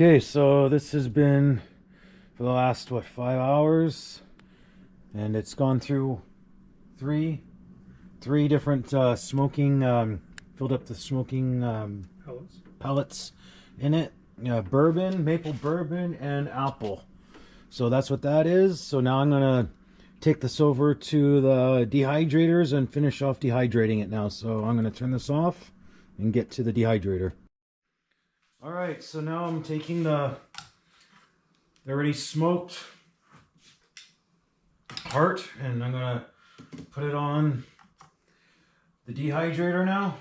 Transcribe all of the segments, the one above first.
Okay, so this has been for the last, what, 5 hours, and it's gone through three different smoking, filled up the smoking pellets in it. Bourbon, maple bourbon, and apple. So that's what that is. So now I'm gonna take this over to the dehydrators and finish off dehydrating it now. So I'm gonna turn this off and get to the dehydrator. All right, so now I'm taking the already smoked heart and I'm gonna put it on the dehydrator now.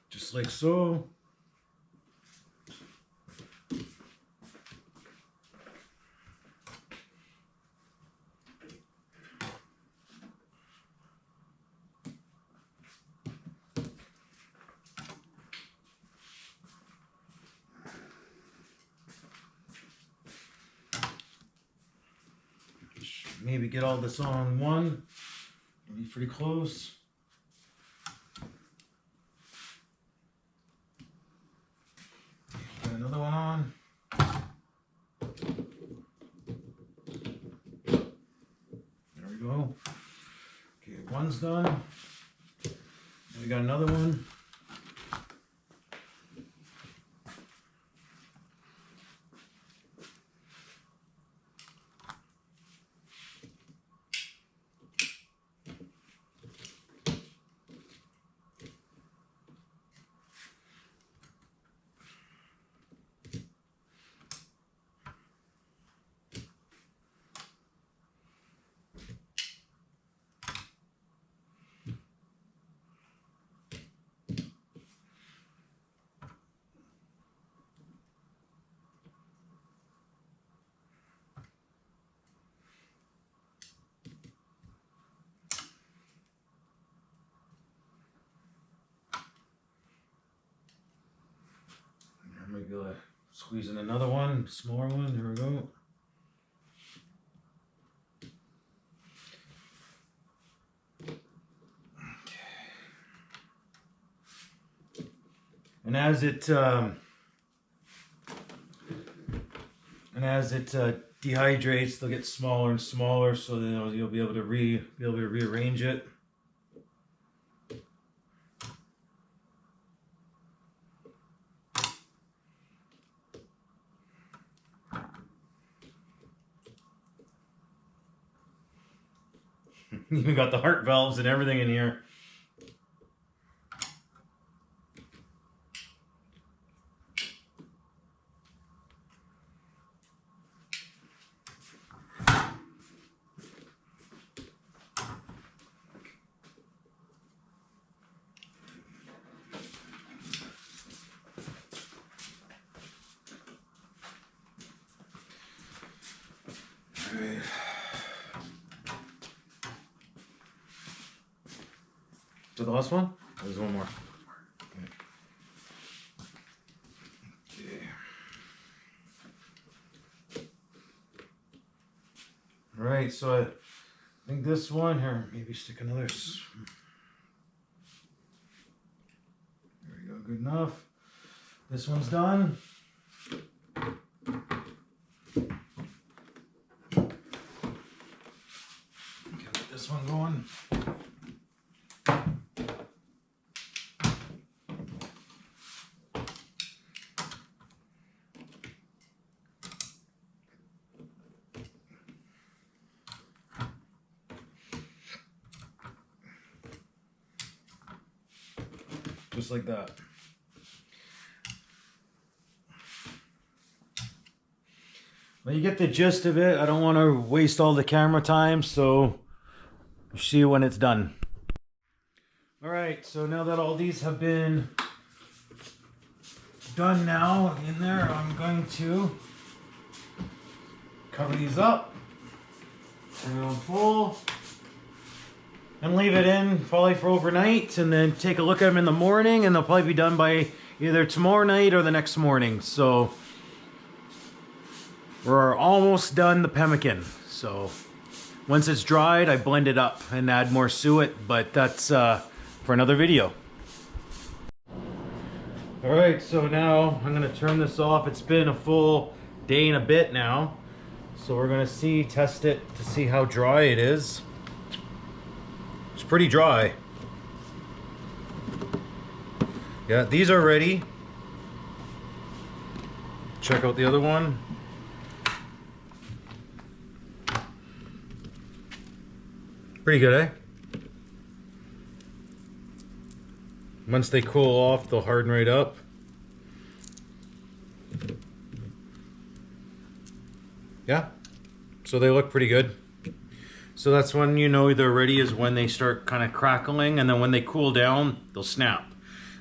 Just like so. Maybe get all this on one. It'll be pretty close. Get another one on. There we go. Okay, one's done. And we got another one. Maybe squeeze in another one, smaller one. There we go. Okay. And as it dehydrates, they'll get smaller and smaller, so then you'll be able to rearrange it. Even got the heart valves and everything in here. All right. So the last one? There's one more. Okay. Okay. All right, so I think this one here, maybe stick another. There we go, good enough. This one's done. Okay, let this one going. Just like that. Well, you get the gist of it. I don't want to waste all the camera time, so see you when it's done. All right, so now that all these have been done now in there, I'm going to cover these up, turn it on full, and leave it in probably for overnight, and then take a look at them in the morning, and they'll probably be done by either tomorrow night or the next morning. So We're almost done the pemmican. So once it's dried, I blend it up and add more suet, but that's for another video. All right, so now I'm gonna turn this off. It's been a full day and a bit now. So we're gonna test it to see how dry it is. It's pretty dry. Yeah, these are ready. Check out the other one. Pretty good, eh? Once they cool off, they'll harden right up. Yeah, so they look pretty good. So that's when you know they're ready, is when they start kind of crackling, and then when they cool down, they'll snap.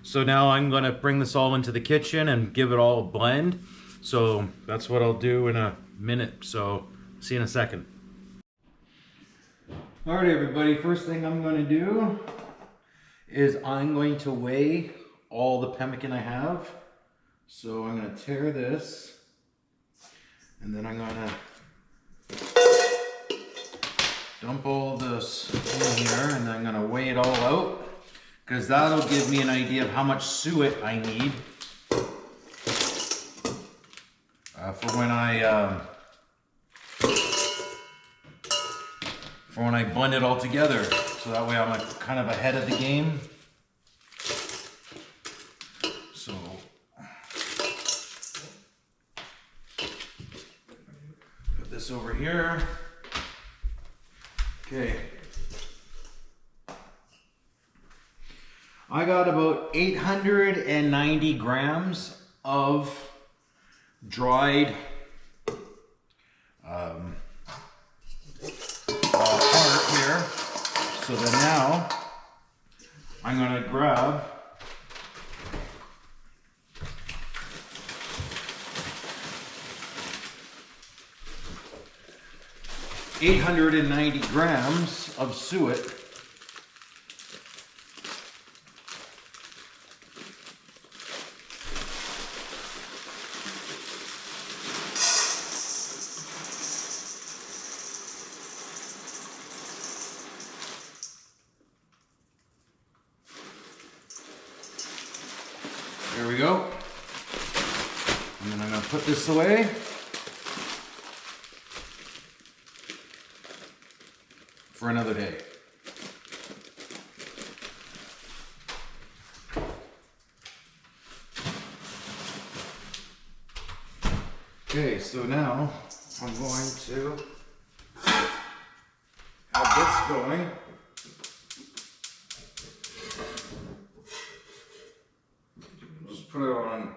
So now I'm gonna bring this all into the kitchen and give it all a blend. So that's what I'll do in a minute. So see you in a second. All right, everybody, first thing I'm gonna do is I'm going to weigh all the pemmican I have. So I'm gonna tear this, and then I'm gonna dump all this in here, and I'm gonna weigh it all out, because that'll give me an idea of how much suet I need for when I blend it all together. So that way I'm kind of ahead of the game. So put this over here. Okay. I got about 890 grams of dried heart here. So then now I'm going to grab $890 grams of suet. There we go. And then I'm going to put this away. For another day. Okay, so now I'm going to have this going. Just put it on.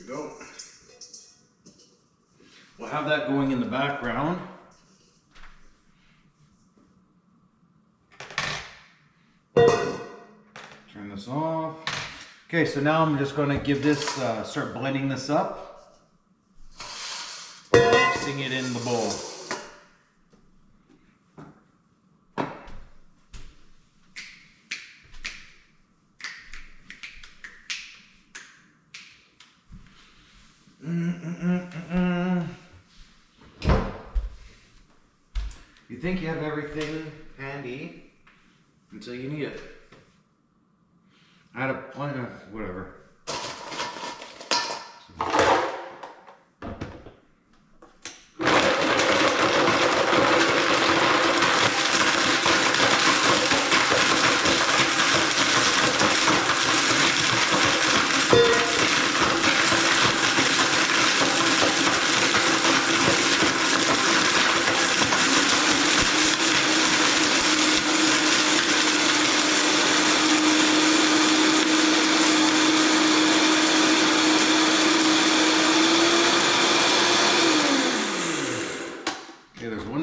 Go. We'll have that going in the background. Turn this off. Okay, so now I'm just going to give this, start blending this up. Mixing it in the bowl. You think you have everything handy until you need it. I had a point of whatever.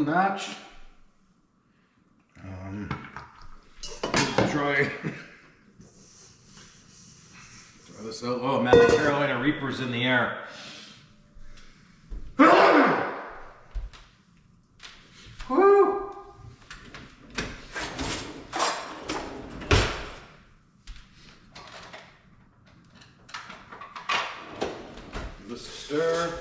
Batch. Try this out. Oh man, the Carolina Reaper's in the air. Woo! this a stir.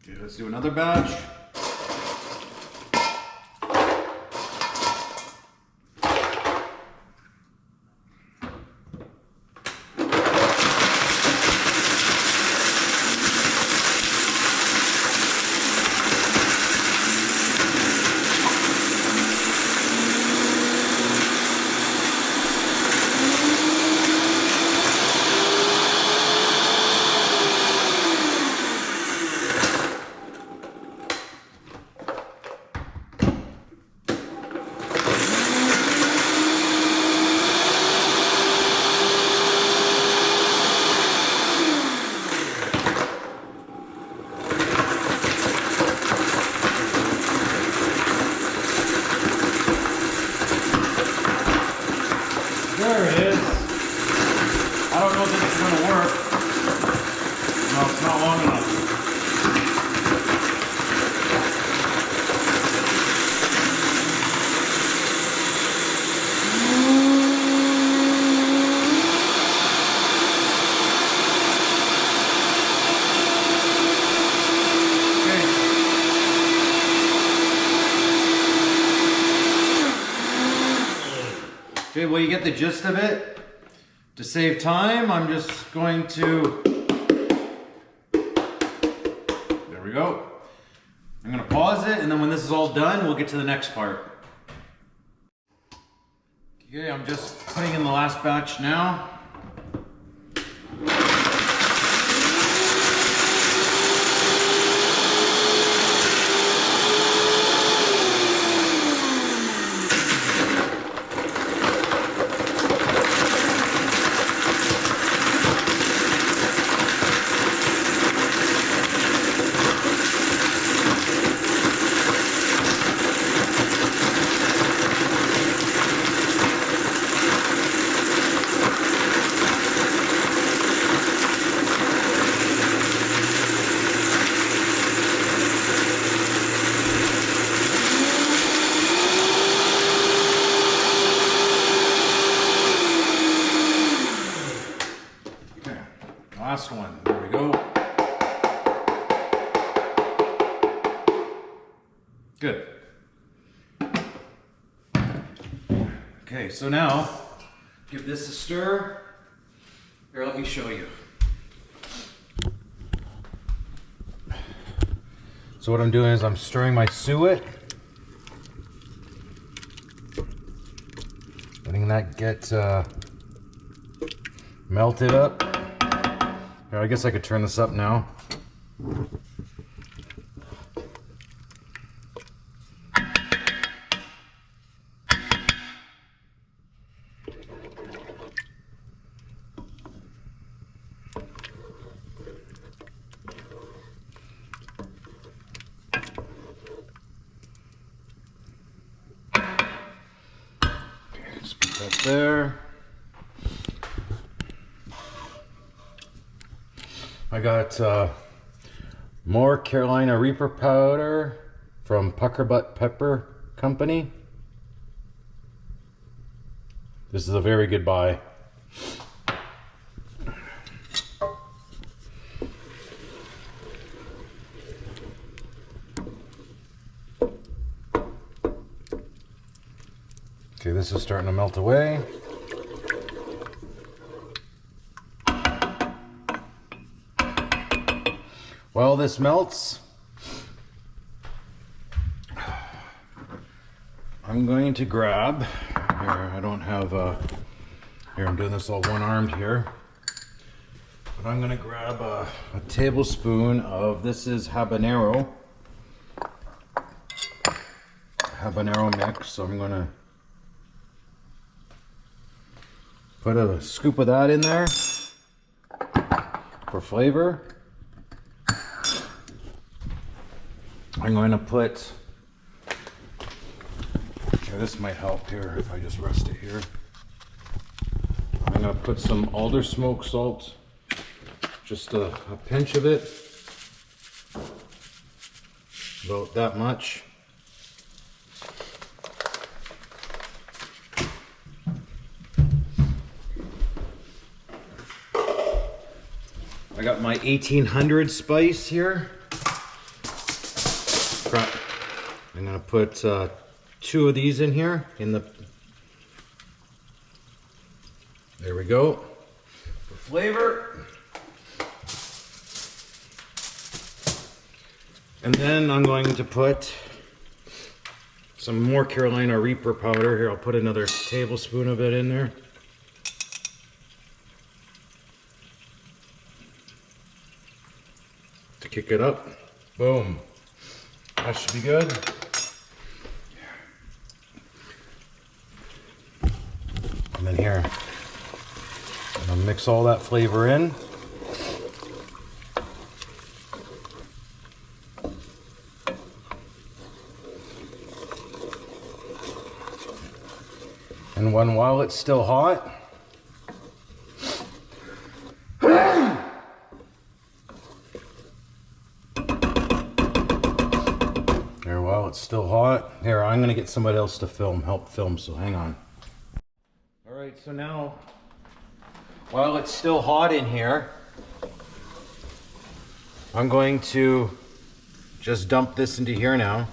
Okay, let's do another batch. There it is. I don't know if this is going to work. No, it's not long enough. Okay, well, you get the gist of it. To save time, I'm just going to, there we go. I'm gonna pause it, and then when this is all done, we'll get to the next part. Okay, I'm just putting in the last batch now. Last one, there we go. Good. Okay, so now, give this a stir. Here, let me show you. So what I'm doing is I'm stirring my suet. Letting that get melted up. Here, I guess I could turn this up now. Okay, just put that there. I got more Carolina Reaper powder from Puckerbutt Pepper Company. This is a very good buy. Okay, this is starting to melt away. While this melts, I'm going to grab, here I don't have, here I'm doing this all one-armed here, but I'm going to grab a tablespoon of, this is Habanero mix, so I'm going to put a scoop of that in there for flavor. I'm going to put, okay, this might help here if I just rest it here. I'm going to put some alder smoke salt, just a pinch of it. About that much. I got my 1800 spice here. I'm gonna put 2 of these in here in the. There we go. For flavor. And then I'm going to put some more Carolina Reaper powder here. I'll put another tablespoon of it in there. To kick it up. Boom. That should be good. And then here, I'm gonna mix all that flavor in. And while it's still hot, while it's still hot, here, I'm gonna get somebody else to help film, so hang on. All right, so now, while it's still hot in here, I'm going to just dump this into here now,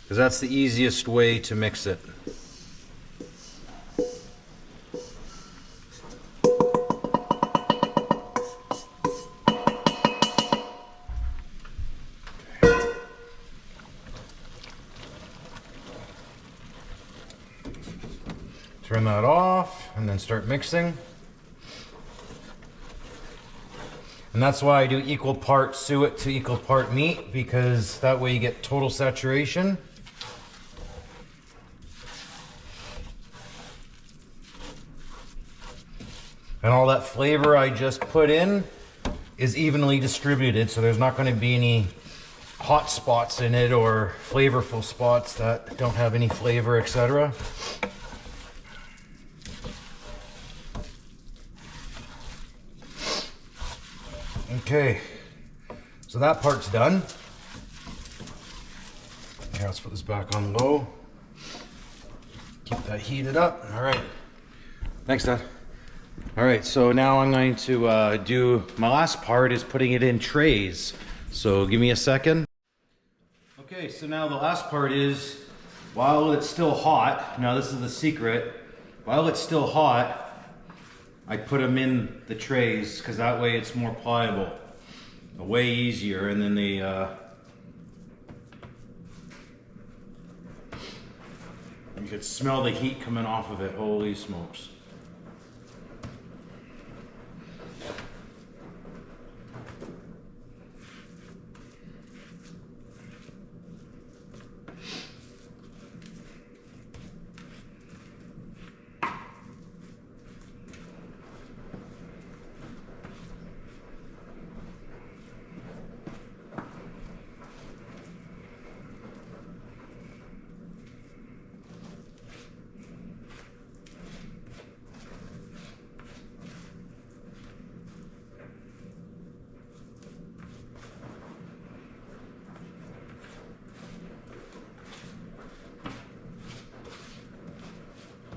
because that's the easiest way to mix it. Turn that off and then start mixing. And that's why I do equal part suet to equal part meat, because that way you get total saturation. And all that flavor I just put in is evenly distributed, so there's not going to be any hot spots in it or flavorful spots that don't have any flavor, etc. Okay, so that part's done. Here, let's put this back on low. Keep that heated up. All right. Thanks, Dad. All right, so now I'm going to do, my last part is putting it in trays. So give me a second. Okay, so now the last part is, while it's still hot, now this is the secret, while it's still hot, I put them in the trays, because that way it's more pliable, way easier, and then they you could smell the heat coming off of it. Holy smokes.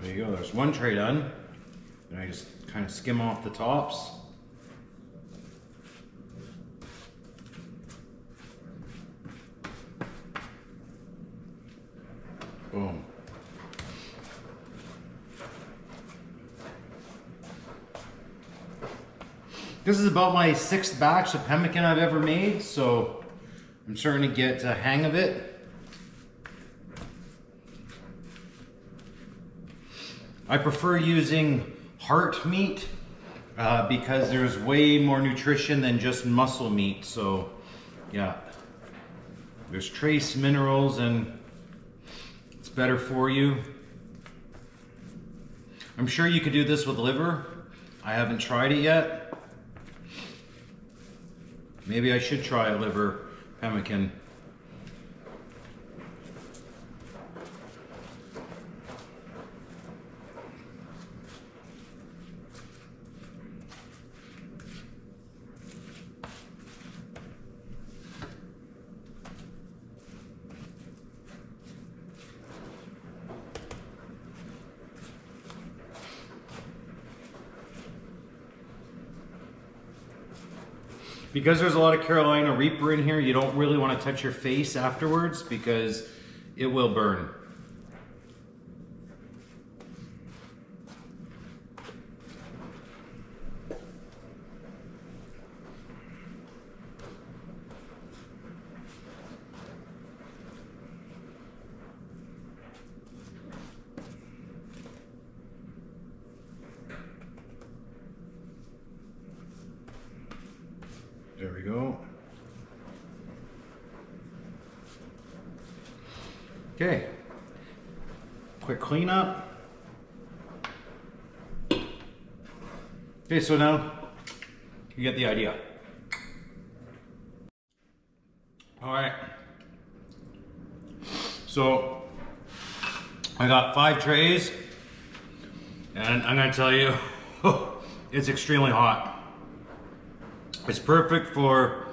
There you go, there's one tray done. And I just kind of skim off the tops. Boom. This is about my 6th batch of pemmican I've ever made, so I'm starting to get a hang of it. I prefer using heart meat because there's way more nutrition than just muscle meat. So yeah, there's trace minerals and it's better for you. I'm sure you could do this with liver. I haven't tried it yet. Maybe I should try a liver pemmican. Because there's a lot of Carolina Reaper in here, you don't really want to touch your face afterwards because it will burn. There we go. Okay, quick cleanup. Okay, so now you get the idea. All right, so I got 5 trays, and I'm gonna tell you, it's extremely hot. It's perfect for,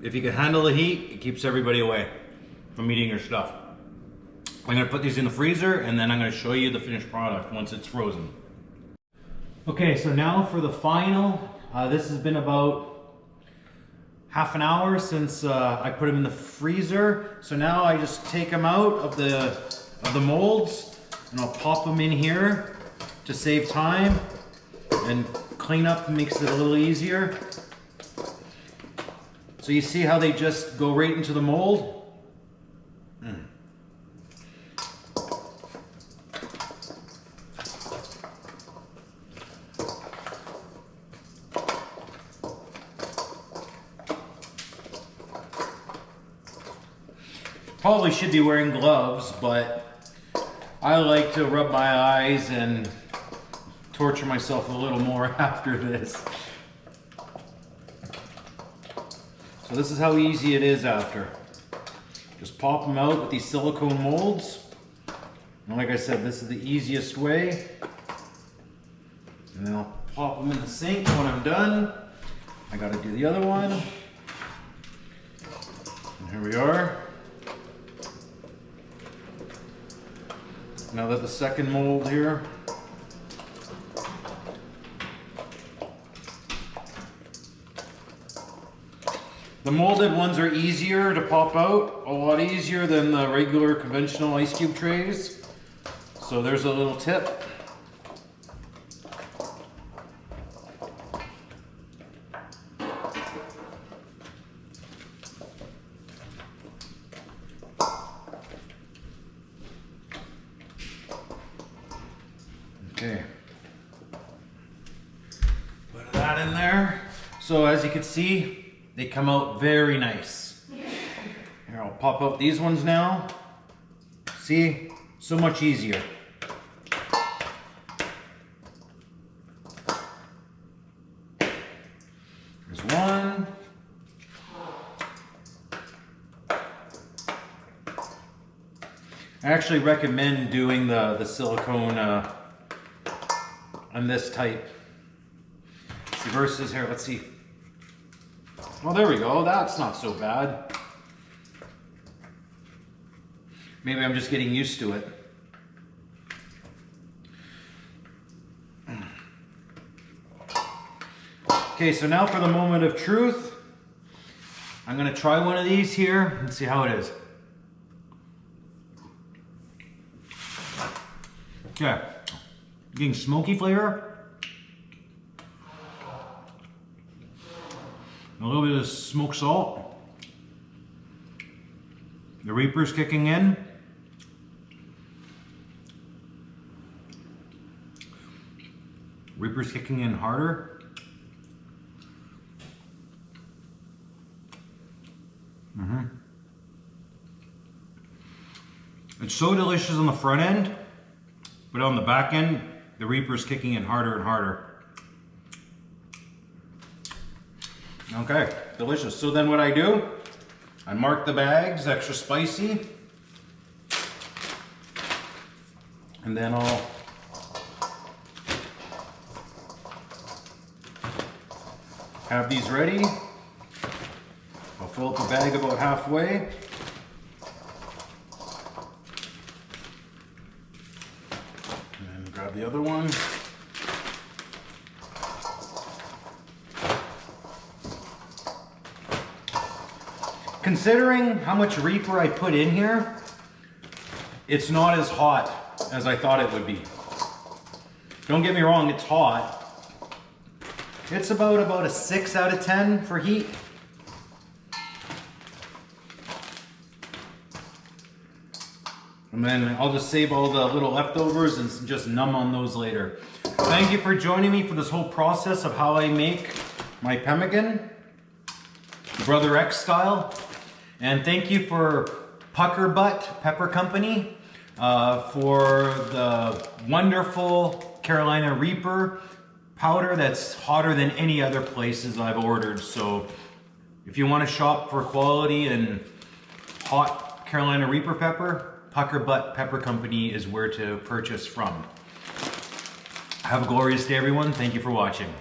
if you can handle the heat, it keeps everybody away from eating your stuff. I'm gonna put these in the freezer and then I'm gonna show you the finished product once it's frozen. Okay, so now for the final. This has been about half an hour since I put them in the freezer. So now I just take them out of the molds and I'll pop them in here to save time, and cleanup makes it a little easier. So you see how they just go right into the mold? Probably should be wearing gloves, but I like to rub my eyes and torture myself a little more after this. So this is how easy it is after. Just pop them out with these silicone molds. And like I said, this is the easiest way. And then I'll pop them in the sink when I'm done. I gotta do the other one. And here we are. Now that the second mold here. The molded ones are easier to pop out, a lot easier than the regular conventional ice cube trays. So there's a little tip. Okay. Put that in there. So as you can see, they come out very nice. Here, I'll pop out these ones now. See, so much easier. There's one. I actually recommend doing the silicone on this type. See, versus here, let's see. Well, there we go. That's not so bad. Maybe I'm just getting used to it. Okay, so now for the moment of truth. I'm going to try one of these here and see how it is. Okay, getting smoky flavor. A little bit of smoked salt. The Reaper's kicking in. Reaper's kicking in harder. It's so delicious on the front end, but on the back end, the Reaper's kicking in harder and harder. Okay, delicious. So then what I do, I mark the bags extra spicy, and then I'll have these ready. I'll fill up the bag about halfway. And then grab the other one. considering how much Reaper I put in here, it's not as hot as I thought it would be. Don't get me wrong, it's hot. It's about a 6 out of 10 for heat. And then I'll just save all the little leftovers and just numb on those later. Thank you for joining me for this whole process of how I make my pemmican, Brother X style. And thank you for Pucker Butt Pepper Company for the wonderful Carolina Reaper powder that's hotter than any other places I've ordered. So if you want to shop for quality and hot Carolina Reaper pepper, Pucker Butt Pepper Company is where to purchase from. Have a glorious day, everyone. Thank you for watching.